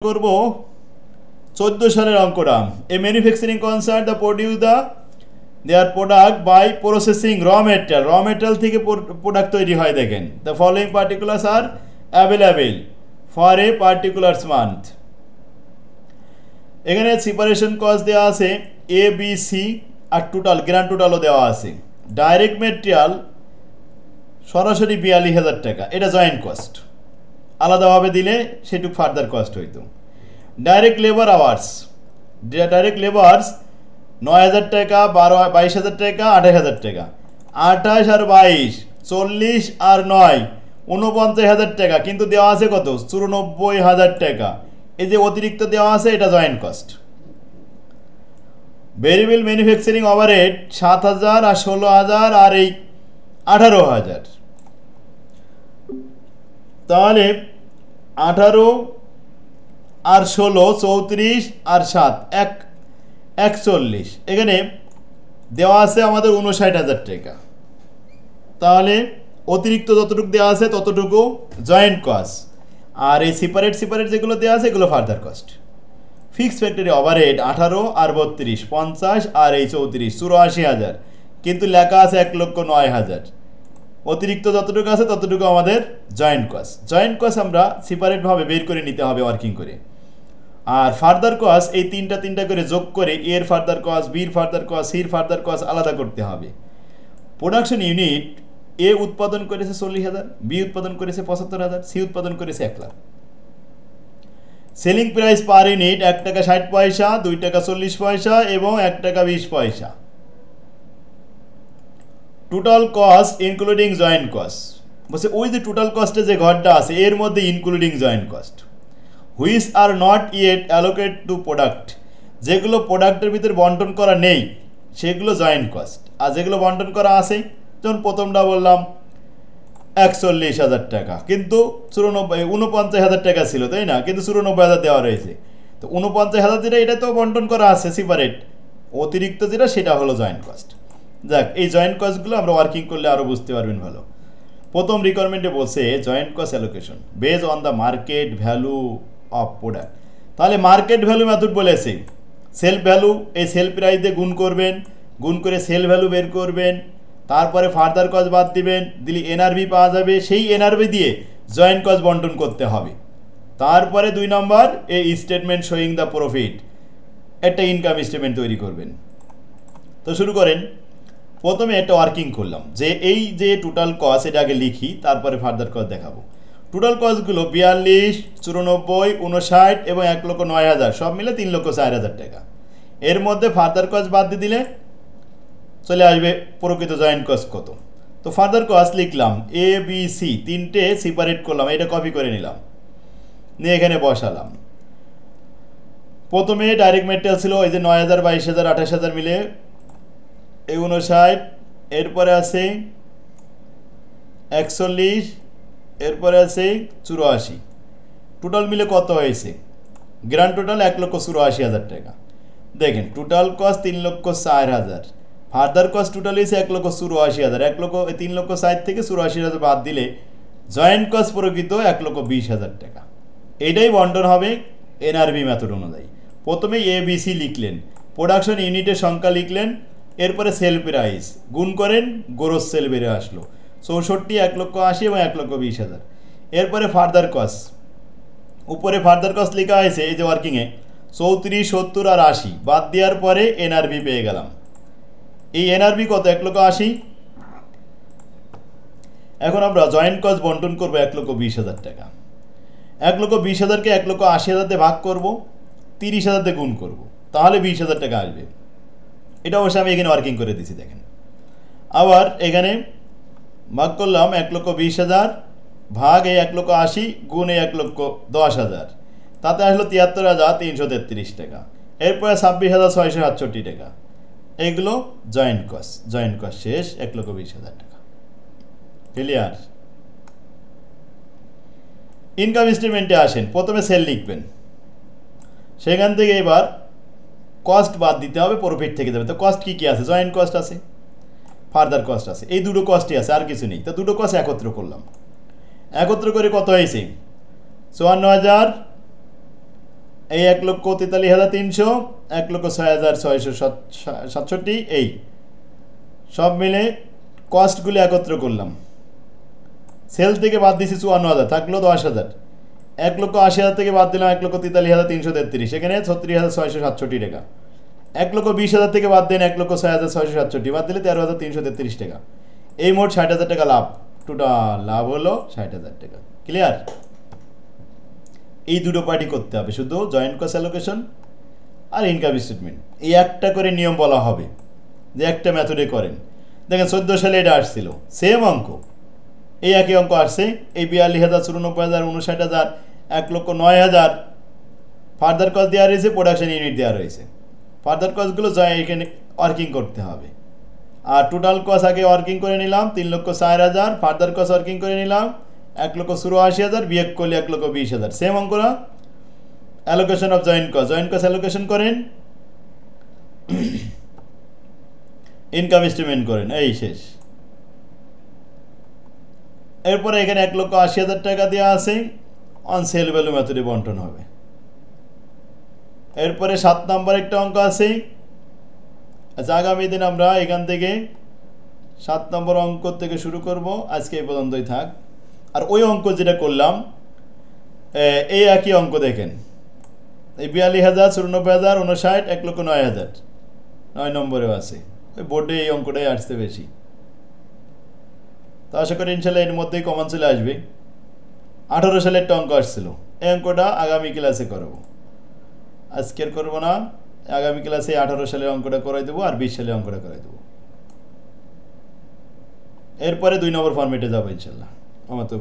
করব 14 সালের অঙ্কটা। A manufacturing concern the produce the their product by processing raw material থেকে প্রোডাক্ট তৈরি হয়। দেখেন the following particulars are available for a particulars month. এখানে সেপারেশন কস্ট দেওয়া আছে এ বি সি আর টোটাল গ্র্যান্ড টোটালও দেওয়া আছে। ডাইরেক্ট মেটেরিয়াল সরাসরি 42,000 টাকা, এটা জয়েন্ট কস্ট। আলাদাভাবে দিলে সেটুক ফার্দার কস্ট হইতো। ডাইরেক্ট লেবার আওয়ার্স 9,000 টাকা, 22,000 টাকা, 28,000 টাকা। 28 আর 22 40 আর 9 49,000 টাকা, কিন্তু দেওয়া আছে কত 94,000 টাকা। এই যে অতিরিক্ত দেওয়া আছে এটা joint cost. Variable manufacturing overhead 7,000 আর 16,000 আর এই 18,000। তাহলে 18 আর 16 34 আর 7 41। এখানে দেওয়া আছে আমাদের 59,000 টাকা। তাহলে অতিরিক্ত যতটুকু দেওয়া আছে ততটুকু জয়েন্ট কস্ট, আর এই সেপারেট যেগুলো দেওয়া আছে এগুলো further cost. Fixed factory overhead 18 আর 32 50 আর এই 34 84,000, কিন্তু লেখা আছে 1,09,000। অতিরিক্ত যতটুকু আছে ততটুকু আমাদের জয়েন্ট কস্ট আমরা সেপারেটভাবে বের করে নিতে হবে ওয়ার্কিং করে। আর ফার্দার কস্ট এই তিনটা করে যোগ করে এর ফার্দার কস্ট, বির ফার্দার কস্ট, সির ফার্দার কস্ট আলাদা করতে হবে। প্রোডাকশন ইউনিট এ উৎপাদন করেছে 40,000, বি উৎপাদন করেছে 75,000, সি উৎপাদন করেছে 1 lakh. Selling price per unit 1 টাকা 60 পয়সা, 2 টাকা 40 পয়সা এবং 1 টাকা 20 পয়সা। Total cost including joint cost বলছে ওই যে টোটাল কস্টে যে ঘরটা আছে এর মধ্যে including joint cost. Which are not yet allocate to product, যেগুলো প্রোডাক্টের ভিতরে বন্টন করা নেই সেগুলো জয়েন্ট কস্ট। আর যেগুলো বন্টন করা আছে, যেমন প্রথমটা বললাম 41,000 টাকা, কিন্তু 49,000 টাকা ছিল, তাই না? কিন্তু 94,000 দেওয়া রয়েছে। তো 49,000 যেটা এটা তো বন্টন করা আছে সেপারেট, অতিরিক্ত যেটা সেটা হলো জয়েন্ট কস্ট। যাক, এই জয়েন্ট কস্টগুলো আমরা ওয়ার্কিং করলে আরও বুঝতে পারবেন ভালো। প্রথম রিকোয়ারমেন্টে বলছে joint cost allocation base on the market value of product. তাহলে মার্কেট ভ্যালু মেথড বলেছে সেল ভ্যালু, এই সেল প্রাইস দিয়ে গুণ করবেন, গুণ করে সেল ভ্যালু বের করবেন, তারপরে ফার্দার কস্ট বাদ দিবেন, দিলে এনআরভি পাওয়া যাবে। সেই এনআরভি দিয়ে জয়েন্ট কস্ট বন্টন করতে হবে। তারপরে 2 নম্বর এই স্টেটমেন্ট শোয়িং দ্য প্রফিট, একটা ইনকাম স্টেটমেন্ট তৈরি করবেন। তো শুরু করেন। প্রথমে একটা ওয়ার্কিং করলাম যে এই যে টোটাল কস্ট এটা আগে লিখি, তারপরে ফার্দার কস্ট দেখাবো। টোটাল কস্টগুলো 42, 94, 59 এবং 1,09,000 সব মিলে 3,04,000 টাকা। এর মধ্যে ফার্দার কস্ট বাদ দিয়ে দিলে চলে আসবে প্রকৃত জয়েন্ট কস্ট কত। তো ফার্দার কস্ট লিখলাম এ বি সি, তিনটে সেপারেট করলাম, এটা কপি করে নিলাম, নিয়ে এখানে বসালাম। প্রথমে ডাইরেক্ট মেটেরিয়াল ছিল এই যে 9,000, 22,000, 28,000 মিলে 59, এরপরে আছে 41, এরপরে আছে 84। টোটাল মিলে কত হয়েছে? গ্র্যান্ড টোটাল 1,84,000 টাকা। দেখেন total cost 3,04,000, further cost total হয়েছে 1,84,000। 3,04,000 থেকে 84,000 বাদ দিলে জয়েন্ট কস্ট প্রকৃত 1,20,000 টাকা। এইটাই বন্টন হবে এনআরবি মেথড অনুযায়ী। প্রথমে এবিসি লিখলেন, প্রোডাকশন ইউনিটের সংখ্যা লিখলেন, এরপরে সেল প্রাইস গুণ করেন, গ্রোস সেল বেরিয়ে আসলো 64, 1,80,000 এবং 1,20,000। এরপরে ফার্দার কস্ট, উপরে ফার্দার কস্ট লেখা হয়েছে এই যে ওয়ার্কিংয়ে 34, 70 আর 80 বাদ দেওয়ার পরে এনআরবি পেয়ে গেলাম। এই এনআরবি কত? 1,80,000। এখন আমরা জয়েন্ট কস্ট বন্টন করবো 1,20,000 টাকা। 1,20,000কে 1,80,000 দিয়ে ভাগ করব, 30,000 দিয়ে গুণ করব, তাহলে 20,000 টাকা আসবে। এটা অবশ্যই আমি এখানে ওয়ার্কিং করে দিছি। দেখেন আবার এখানে ভাগ করলাম 1,20,000 ভাগ এই 1,80,000 গুণ এই 1,10,000, তাতে আসলো 73,333 টাকা। এরপরে 26,667 টাকা। এগুলো জয়েন্ট কস্ট শেষ 1,20,000 টাকা। ক্লিয়ার? ইনকাম স্টেটমেন্টে আসেন, প্রথমে সেল লিখবেন, সেখান থেকে এবার কস্ট বাদ দিতে হবে, প্রফিট থেকে যাবে। তো কস্ট কী আছে? জয়েন্ট কস্ট আছে, ফার্দার কস্ট আছে, এই দুটো কস্টই আছে, আর কিছু নেই। তো দুটো কস্ট একত্র করলাম, একত্র করে কত হয়েছে? 54,000 এই 1,43,300, 1,06,667, এই সব মিলে কস্টগুলি একত্র করলাম। সেল থেকে বাদ দিয়েছি 54,000, থাকলো 10,000। 1,80,000 থেকে বাদ দিলাম 1,43,333, এখানে 36,667 টাকা। 1,20,000 থেকে বাদ দেন 1,06,667, বাদ দিলে 13,333 টাকা। এই মোট 60,000 টাকা লাভ। টোটাল লাভ হলো 60,000 টাকা। ক্লিয়ার? এই দুটো পার্টি করতে হবে, শুধু জয়েন্ট কস্ট অ্যালোকেশন আর ইনকাম স্টেটমেন্ট। এই একটা করে নিয়ম বলা হবে যে একটা মেথডে করেন। দেখেন 14 সালে এটা আসছিল, সেম অঙ্ক, এই একই অঙ্ক আসছে। এই 42,000, 94,000, 59,000, 1,09,000 ফার্দার কস্ট দেওয়া রয়েছে, প্রোডাকশন ইউনিট দেওয়া রয়েছে। ফার্দার কস্টগুলো এখানে ওয়ার্কিং করতে হবে। আর টোটাল কস্ট আগে ওয়ার্কিং করে নিলাম 3,04,000, ফার্দার কস্ট ওয়ার্কিং করে নিলাম 1,84,000, বিয়োগ করলে 1,20,000। সেম অঙ্ক না? Allocation of joint cost allocation করেন, ইনকাম স্টেটমেন্ট করেন, এই শেষ। এরপরে এখানে 1,80,000 টাকা দেওয়া আছে, অন সেল ভ্যালু মেথডে বন্টন হবে। এরপরে 7 নম্বর একটা অঙ্ক আছে। আচ্ছা, আগামী দিন আমরা এখান থেকে 7 নম্বর অঙ্ক থেকে শুরু করব। আজকে এই পর্যন্তই থাক। আর ওই অঙ্ক যেটা করলাম, এই একই অঙ্ক দেখেন, এই 42,000, 94,000, 59, 1,09,000, 9 নম্বরেও আছে। ওই বোর্ডে এই অঙ্কটাই আসতে বেশি। তো আশা করি ইনশাল্লাহ এর মধ্যেই কমন চলে আসবে। 18 সালের একটা অঙ্ক আসছিল, এই অঙ্কটা আগামী ক্লাসে করব, আজকের করব না। আগামী ক্লাসে 18 সালের অঙ্কটা করাই দেবো আর 20 সালের অঙ্কটা করাই দেবো। এরপরে 2 নম্বর ফর্মেটে যাবো ইনশাল্লাহ। আমার তো